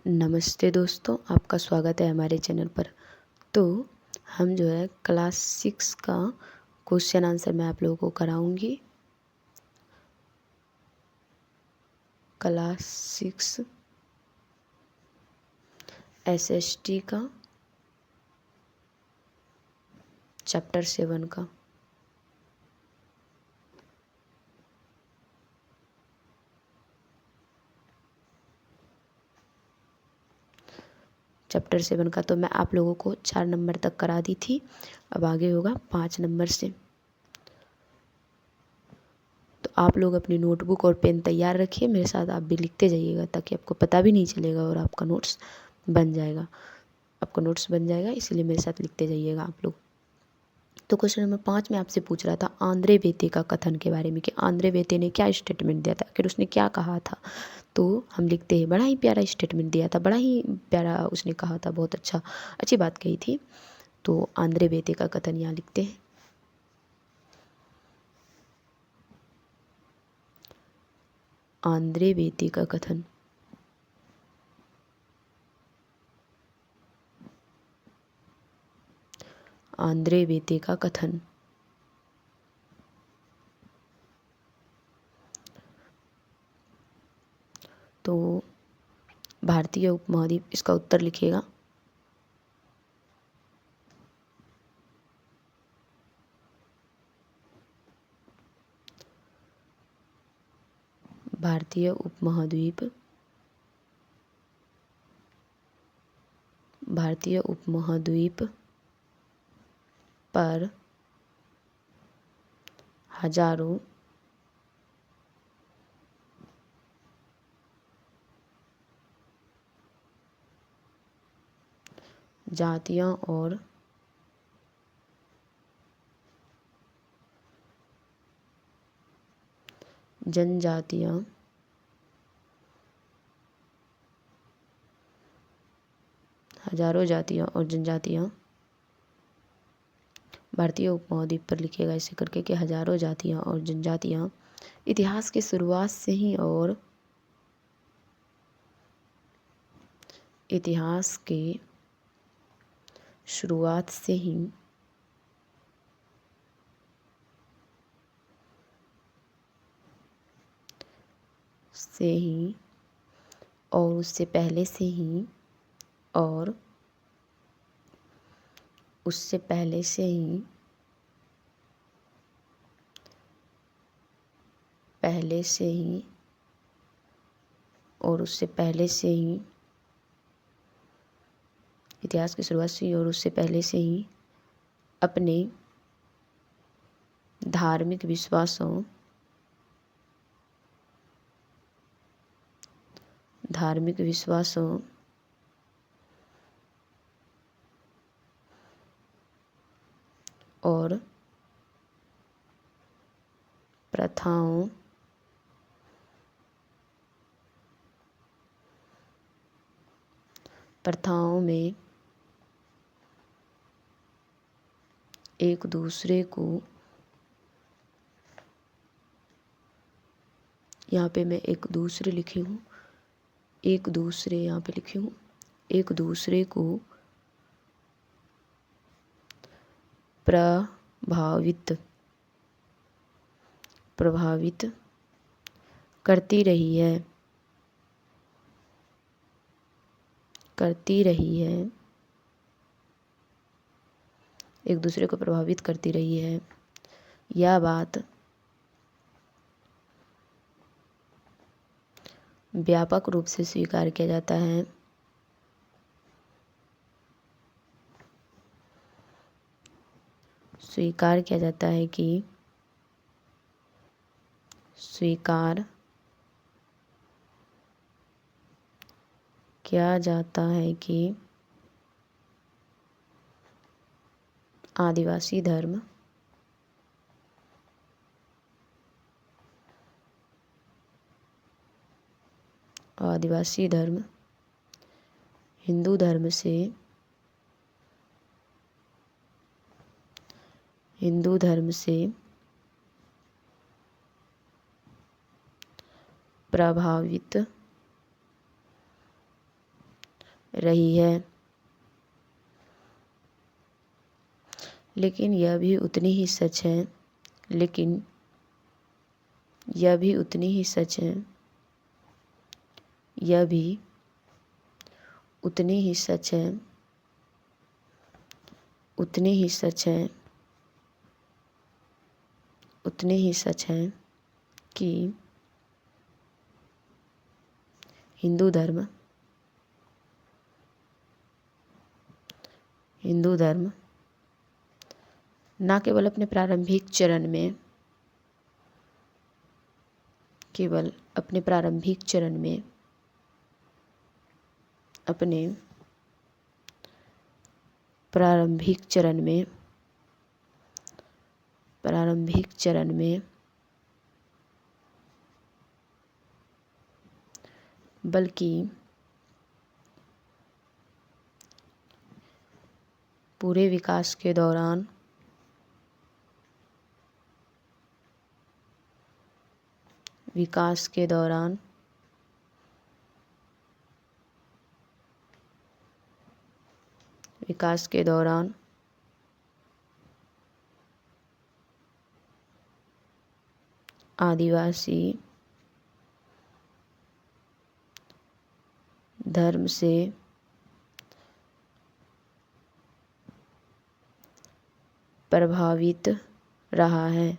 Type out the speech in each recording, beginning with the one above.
नमस्ते दोस्तों, आपका स्वागत है हमारे चैनल पर। तो हम जो है क्लास 6 का क्वेश्चन आंसर मैं आप लोगों को कराऊंगी। क्लास 6 एसएसटी का चैप्टर 7 का। चैप्टर 7 का तो मैं आप लोगों को 4 नंबर तक करा दी थी, अब आगे होगा 5 नंबर से। तो आप लोग अपनी नोटबुक और पेन तैयार रखिए, मेरे साथ आप भी लिखते जाइएगा ताकि आपको पता भी नहीं चलेगा और आपका नोट्स बन जाएगा। इसीलिए मेरे साथ लिखते जाइएगा आप लोग। तो क्वेश्चन नंबर 5 में आपसे पूछ रहा था आंद्रे बेते का कथन के बारे में कि आंद्रे बेते ने क्या स्टेटमेंट दिया था, आखिर उसने क्या कहा था। तो हम लिखते हैं बड़ा ही प्यारा स्टेटमेंट दिया था, बड़ा ही प्यारा उसने कहा था, बहुत अच्छी बात कही थी। तो आंद्रे बेते का कथन यहाँ लिखते हैं। आंद्रे बेते का कथन। आंद्रे बेते का कथन। तो भारतीय उपमहाद्वीप इसका उत्तर लिखिएगा। भारतीय उपमहाद्वीप पर हजारों जातियां और जनजातियां भारतीय उपमहाद्वीप पर लिखिएगा ऐसे करके कि हजारों जातियां और जनजातियां इतिहास की शुरुआत से ही और उससे पहले से ही इतिहास की शुरुआत से ही और उससे पहले से ही अपने धार्मिक विश्वासों और प्रथाओं में एक दूसरे को, यहाँ पे मैं एक दूसरे लिखी हूँ, एक दूसरे को प्रभावित करती रही है। एक दूसरे को प्रभावित करती रही है। यह बात व्यापक रूप से स्वीकार किया जाता है। स्वीकार किया जाता है कि आदिवासी धर्म हिंदू धर्म से प्रभावित रही है, लेकिन यह भी उतनी ही सच है, लेकिन यह भी उतनी ही सच है, यह भी उतनी ही सच है, उतनी ही सच है, उतनी ही सच है कि हिंदू धर्म न केवल अपने प्रारंभिक चरण में, केवल अपने प्रारंभिक चरण में अपने प्रारंभिक चरण में बल्कि पूरे विकास के दौरान आदिवासी धर्म से प्रभावित रहा है।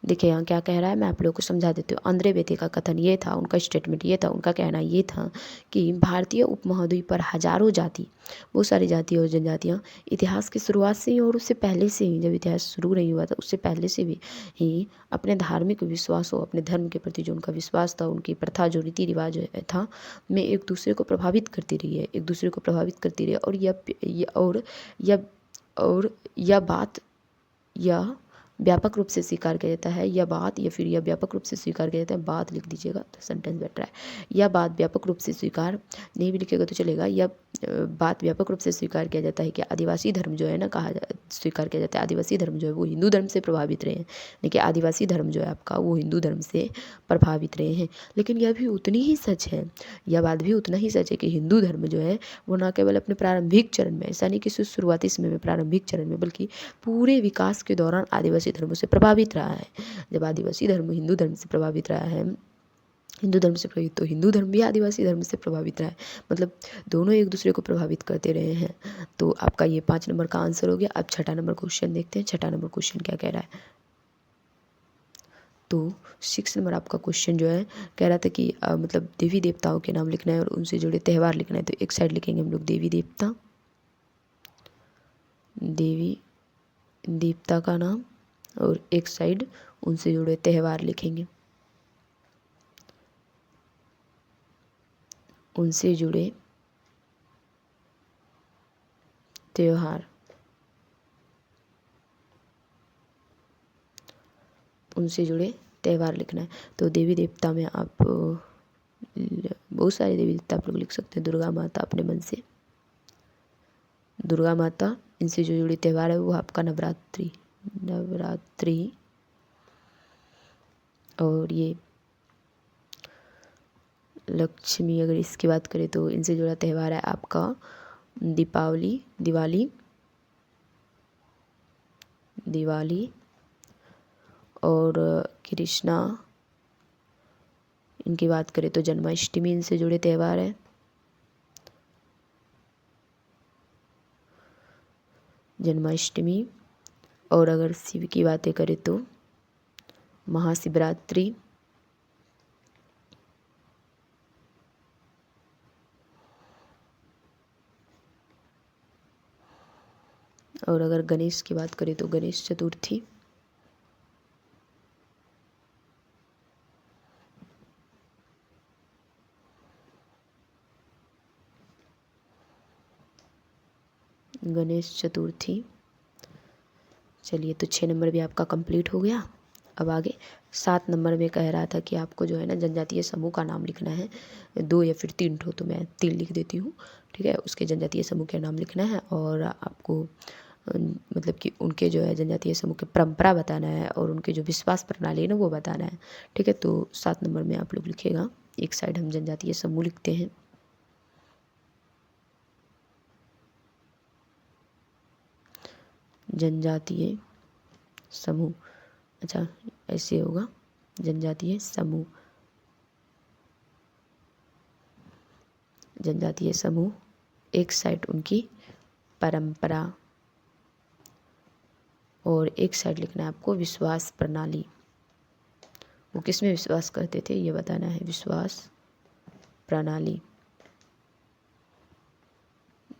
देखिए यहाँ क्या कह रहा है, मैं आप लोगों को समझा देती हूँ। आंद्रे बेते का कथन ये था, उनका स्टेटमेंट ये था, उनका कहना ये था कि भारतीय उपमहाद्वीप पर हजारों जाति, बहुत सारी जाति और जनजातियाँ इतिहास की शुरुआत से ही और उससे पहले से ही, जब इतिहास शुरू नहीं हुआ था उससे पहले से भी ही अपने धार्मिक विश्वासों, अपने धर्म के प्रति जो उनका विश्वास था, उनकी प्रथा, जो रीति रिवाज था, में एक दूसरे को प्रभावित करती रही है, एक दूसरे को प्रभावित करती रही है। और यह बात यह व्यापक रूप से स्वीकार किया जाता है, यह बात या फिर यह व्यापक रूप से स्वीकार किया जाता है, बात लिख दीजिएगा तो सेंटेंस बेटर है। यह बात व्यापक रूप से स्वीकार नहीं भी लिखेगा तो चलेगा। यह बात व्यापक रूप से स्वीकार किया जाता है कि आदिवासी धर्म जो है ना, स्वीकार किया जाता है आदिवासी धर्म जो है वो हिंदू धर्म से प्रभावित रहे हैं। देखिए आदिवासी धर्म जो है आपका वो हिंदू धर्म से प्रभावित रहे हैं, लेकिन यह भी उतनी ही सच है, यह बात भी उतना ही सच है कि हिंदू धर्म जो है वो न केवल अपने प्रारंभिक चरण में, ऐसा नहीं कि शुरुआती समय में, प्रारंभिक चरण में, बल्कि पूरे विकास के दौरान आदिवासी धर्मों से प्रभावित रहा है। जब आदिवासी धर्म हिंदू धर्म से प्रभावित रहा है, हिंदू धर्म से प्रभावित, तो हिंदू धर्म भी आदिवासी धर्म से प्रभावित रहा है, मतलब दोनों एक दूसरे को प्रभावित करते रहे हैं। तो आपका ये 5 नंबर का आंसर हो गया। अब 6ठा नंबर क्वेश्चन देखते हैं। 6ठा नंबर क्वेश्चन क्या कह रहा है, तो 6 नंबर आपका क्वेश्चन जो है कह रहा था कि मतलब देवी देवताओं के नाम लिखना है और उनसे जुड़े त्यौहार लिखना है। तो एक साइड लिखेंगे हम लोग देवी देवता का नाम, और एक साइड उनसे जुड़े त्यौहार लिखेंगे, उनसे जुड़े त्यौहार, उनसे जुड़े त्यौहार लिखना है। तो देवी देवता में आप बहुत सारे देवी देवता आप लोग लिख सकते हैं। दुर्गा माता अपने मन से, दुर्गा माता, इनसे जो जुड़े त्यौहार है वो आपका नवरात्रि, और ये लक्ष्मी, अगर इसकी बात करें तो इनसे जुड़ा त्यौहार है आपका दिवाली और कृष्णा, इनकी बात करें तो जन्माष्टमी इनसे जुड़े त्यौहार है। जन्माष्टमी, और अगर शिव की बातें करें तो महाशिवरात्रि, और अगर गणेश की बात करें तो गणेश चतुर्थी। चलिए, तो 6 नंबर भी आपका कंप्लीट हो गया। अब आगे 7 नंबर में कह रहा था कि आपको जो है ना जनजातीय समूह का नाम लिखना है, 2 या फिर 3 ठो, तो मैं 3 लिख देती हूँ, ठीक है। उसके जनजातीय समूह का नाम लिखना है और आपको मतलब कि उनके जो है जनजातीय समूह की परंपरा बताना है और उनके जो विश्वास प्रणाली है ना वो बताना है। ठीक है, तो 7 नंबर में आप लोग लिखेगा, एक साइड हम जनजातीय समूह लिखते हैं। जनजातीय समूह, अच्छा ऐसे होगा, जनजातीय समूह, जनजातीय समूह, एक साइड उनकी परंपरा और एक साइड लिखना है आपको विश्वास प्रणाली। वो किस में विश्वास करते थे ये बताना है, विश्वास प्रणाली,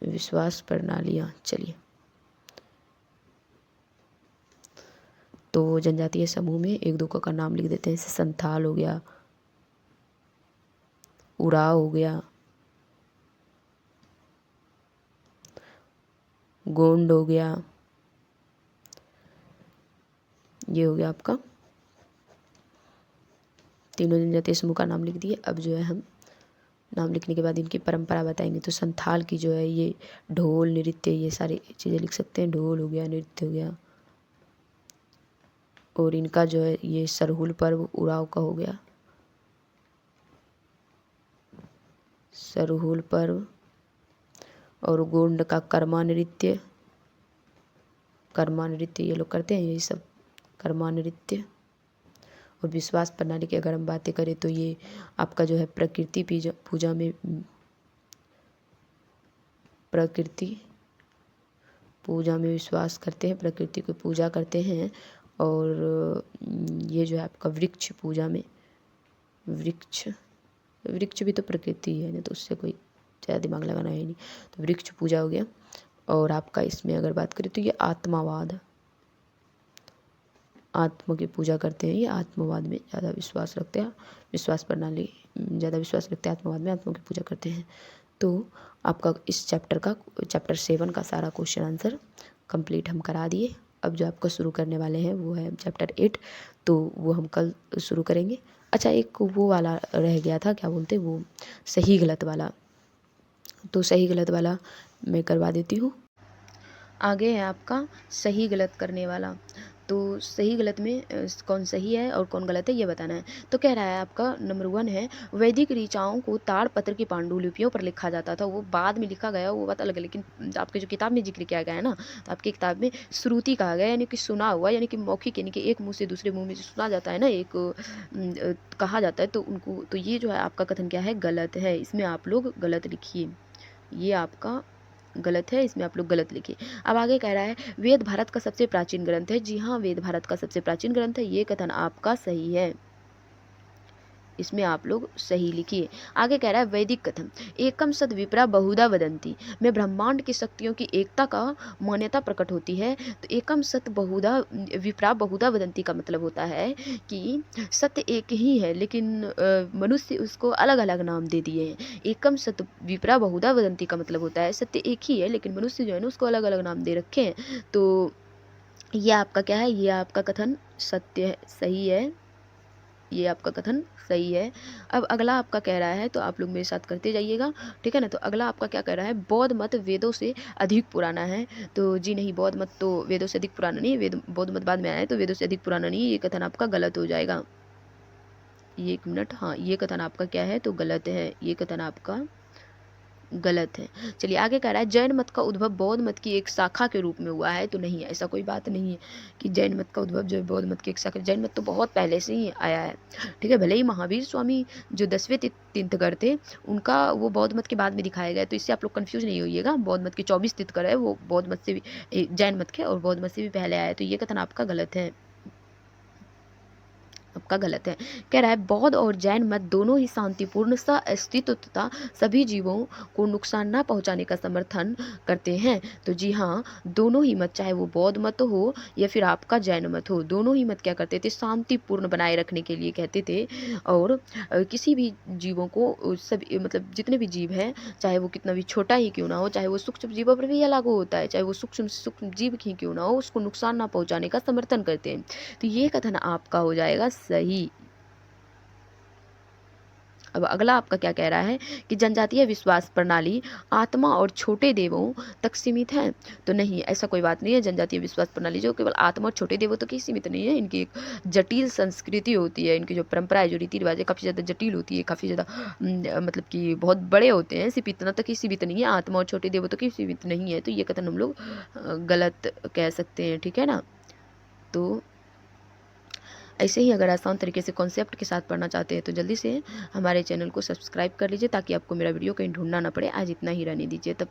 विश्वास प्रणालियाँ। चलिए, तो जनजातीय समूह में एक दो का नाम लिख देते हैं, जैसे संथाल हो गया, उराव हो गया, गोंड हो गया, ये हो गया आपका, तीनों जनजातीय समूह का नाम लिख दिए। अब जो है हम नाम लिखने के बाद इनकी परंपरा बताएंगे। तो संथाल की जो है ये ढोल नृत्य ये सारी चीज़ें लिख सकते हैं, ढोल हो गया, नृत्य हो गया। और इनका जो है ये सरहुल पर्व उराव का हो गया, सरहुल पर्व। और गोंड का कर्मा नृत्य, कर्मा नृत्य ये लोग करते हैं, यही सब कर्मा नृत्य। और विश्वास प्रणाली की अगर हम बातें करें तो ये आपका जो है प्रकृति पूजा में, प्रकृति पूजा में विश्वास करते हैं, प्रकृति को पूजा करते हैं। और ये जो है आपका वृक्ष पूजा में, वृक्ष, वृक्ष भी तो प्रकृति है ना, तो उससे कोई ज़्यादा दिमाग लगाना है नहीं, तो वृक्ष पूजा हो गया। और आपका इसमें अगर बात करें तो ये आत्मावाद, आत्मा की पूजा करते हैं, ये आत्मवाद में ज़्यादा विश्वास रखते हैं, विश्वास प्रणाली ज़्यादा विश्वास रखते हैं, आत्मवाद में आत्मा की पूजा करते हैं। तो आपका इस चैप्टर 7 का सारा क्वेश्चन आंसर कंप्लीट हम करा दिए। अब जो आपका शुरू करने वाले हैं वो है चैप्टर 8, तो वो हम कल शुरू करेंगे। अच्छा, एक वो वाला रह गया था, क्या बोलते वो सही गलत वाला, तो सही गलत वाला मैं करवा देती हूँ। आगे है आपका सही गलत करने वाला। तो सही गलत में कौन सही है और कौन गलत है ये बताना है। तो कह रहा है आपका नंबर 1 है, वैदिक ऋचाओं को ताड़पत्र की पांडुलिपियों पर लिखा जाता था। वो बाद में लिखा गया वो बात अलग है, लेकिन आपके जो किताब में जिक्र किया गया है ना, तो आपकी किताब में श्रुति कहा गया, यानी कि सुना हुआ, यानी कि मौखिक, यानी कि एक मुँह से दूसरे मुँह में जो सुना जाता है ना, एक कहा जाता है, तो उनको, तो ये जो है आपका कथन क्या है, गलत है। इसमें आप लोग गलत लिखिए, ये आपका गलत है, इसमें आप लोग गलत लिखिए। अब आगे कह रहा है वेद भारत का सबसे प्राचीन ग्रंथ है। जी हाँ, वेद भारत का सबसे प्राचीन ग्रंथ है, ये कथन आपका सही है, इसमें आप लोग सही लिखिए। आगे कह रहा है वैदिक कथन, एकम सद विप्रा बहुधा वदंती में ब्रह्मांड की शक्तियों की एकता का मान्यता प्रकट होती है। तो एकम सत बहुधा विप्रा बहुधा वदंती का मतलब होता है कि सत्य एक ही है, लेकिन मनुष्य उसको अलग अलग नाम दे दिए हैं। एकम सत विप्रा बहुधा वदंती का मतलब होता है सत्य एक ही है, लेकिन मनुष्य जो है ना उसको अलग अलग नाम दे रखे हैं। तो ये आपका क्या है, ये आपका कथन सत्य है, सही है, ये आपका कथन सही है। अब अगला आपका कह रहा है, तो आप लोग मेरे साथ करते जाइएगा, ठीक है ना। तो अगला आपका क्या कह रहा है, बौद्ध मत वेदों से अधिक पुराना है। तो जी नहीं, बौद्ध मत तो वेदों से अधिक पुराना नहीं है, बौद्ध मत बाद में आया है, तो वेदों से अधिक पुराना नहीं है, ये कथन आपका गलत हो जाएगा। ये 1 मिनट, हाँ ये कथन आपका क्या है, तो गलत है, ये कथन आपका गलत है। चलिए आगे कह रहा है जैन मत का उद्भव बौद्ध मत की एक शाखा के रूप में हुआ है। तो नहीं, ऐसा कोई बात नहीं है कि जैन मत का उद्भव जो है बौद्ध मत की एक शाखा, जैन मत तो बहुत पहले से ही आया है, ठीक है। भले ही महावीर स्वामी जो 10वें तीर्थंकर थे, उनका वो बौद्ध मत के बाद में दिखाया गया, तो इससे आप लोग कंफ्यूज नहीं होइएगा। बौद्ध मत के 24 तीर्थंकर है, वो बौद्ध मत से भी, जैन मत के और बौद्ध मत से भी पहले आया है, तो ये कथन आपका गलत है, आपका गलत है। कह रहा है बौद्ध और जैन मत दोनों ही शांतिपूर्ण अस्तित्व तथा सभी जीवों को नुकसान न पहुंचाने का समर्थन करते हैं। तो जी हाँ, दोनों ही मत, चाहे वो बौद्ध मत हो या फिर आपका जैन मत हो, दोनों ही मत क्या करते थे, शांतिपूर्ण बनाए रखने के लिए कहते थे। और किसी भी जीवों को, सभी मतलब जितने भी जीव हैं, चाहे वो कितना भी छोटा ही क्यों ना हो, चाहे वो सूक्ष्म जीवों पर भी यह लागू होता है, चाहे वो सूक्ष्म जीव ही क्यों ना हो, उसको नुकसान ना पहुंचाने का समर्थन करते हैं। तो ये कथन आपका हो जाएगा सही, अब अगला आपका क्या कह रहा है कि जनजातीय विश्वास प्रणाली आत्मा और छोटे देवों तक सीमित है। तो नहीं, ऐसा कोई बात नहीं है। जनजातीय विश्वास प्रणाली जो केवल आत्मा और छोटे देवों तक ही सीमित नहीं है, इनकी एक जटिल संस्कृति होती है, इनकी जो परंपरा है, जो रीति रिवाज है, काफ़ी ज़्यादा जटिल होती है, काफ़ी ज़्यादा मतलब कि बहुत बड़े होते हैं। सिर्फ इतना तक ही सीमित नहीं है, आत्मा और छोटे देवों तक ही सीमित नहीं है। तो ये कथन हम लोग गलत कह सकते हैं, ठीक है ना। तो ऐसे ही अगर आसान तरीके से कॉन्सेप्ट के साथ पढ़ना चाहते हैं तो जल्दी से हमारे चैनल को सब्सक्राइब कर लीजिए, ताकि आपको मेरा वीडियो कहीं ढूंढना ना पड़े। आज इतना ही रहने दीजिए, तब